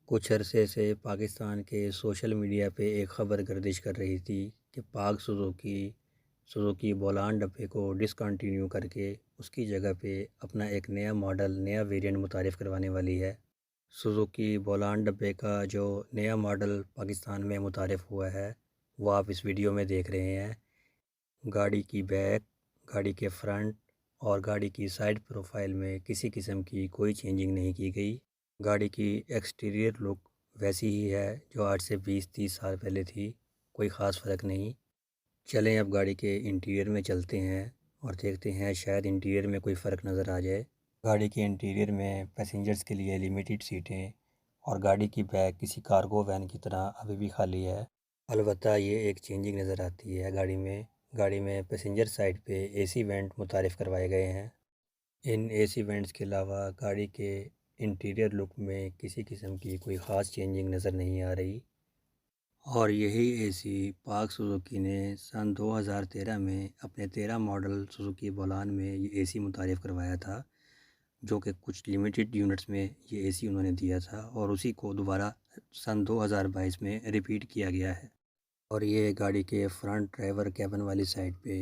کچھ عرصے سے پاکستان کے سوشل میڈیا پہ ایک خبر گردش کر رہی تھی کہ پاک سوزوکی بولان ڈبے کو ڈسکنٹینیو کر کے اس کی جگہ پہ اپنا ایک نیا ماڈل نیا ویرینٹ متعارف کروانے والی ہے۔ سوزوکی بولان ڈبے کا جو نیا ماڈل پاکستان میں متعارف ہوا ہے وہ آپ اس ویڈیو میں دیکھ رہے ہیں۔ گاڑی کی بیک، گاڑی کے فرنٹ اور گاڑی کی سائیڈ پروفائل میں کسی قسم کی کوئی چینجنگ نہیں کی گئی۔ گاڑی کی ایکسٹیریئر لک ویسی ہی ہے جو آج سے 20-30 سال پہلے تھی، کوئی خاص فرق نہیں۔ چلیں اب گاڑی کے انٹیریئر میں چلتے ہیں اور دیکھتے ہیں شاید انٹیریئر میں کوئی فرق نظر آ جائے۔ گاڑی کے انٹیریئر میں پیسنجرز کے لیے لمیٹڈ سیٹیں اور گاڑی کی بیک کسی کارگو وین کی طرح ابھی بھی خالی ہے۔ البتہ یہ ایک چینجنگ نظر آتی ہے گاڑی میں پیسنجر سائڈ پہ اے سی وینٹ متعارف کروائے گئے ہیں۔ ان اے سی وینٹس کے علاوہ گاڑی کے انٹیریئر لک میں کسی قسم کی کوئی خاص چینجنگ نظر نہیں آ رہی، اور یہی اے سی پاک سوزوکی نے سن 2013 میں اپنے 13 ماڈل سوزوکی بولان میں یہ اے سی متعارف کروایا تھا، جو کہ کچھ لیمیٹڈ یونٹس میں یہ اے سی انہوں نے دیا تھا اور اسی کو دوبارہ سن 2022 میں ریپیٹ کیا گیا ہے۔ اور یہ گاڑی کے فرنٹ ڈرائیور کیبن والی سائڈ پہ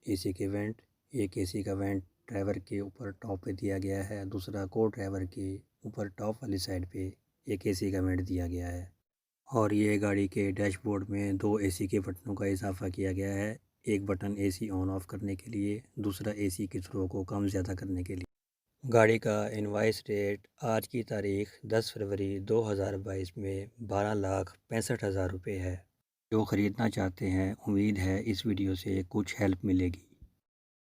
اے سی کے وینٹ، ایک اے سی کا وینٹ ڈرائیور کے اوپر ٹاپ پہ دیا گیا ہے، دوسرا کو ڈرائیور کے اوپر ٹاپ والی سائڈ پہ ایک اے سی کا وینٹ دیا گیا ہے۔ اور یہ گاڑی کے ڈیش بورڈ میں 2 اے سی کے بٹنوں کا اضافہ کیا گیا ہے، ایک button a C on of کرنے کے لیے، دوسرا اے سی کی تھرو کو کم زیادہ کرنے کے لیے۔ گاڑی کا انوائس ریٹ آج کی تاریخ 10 فروری 2022 میں 12,65,000 روپے ہے۔ جو خریدنا چاہتے ہیں، امید ہے اس ویڈیو سے کچھ ہیلپ ملے گی۔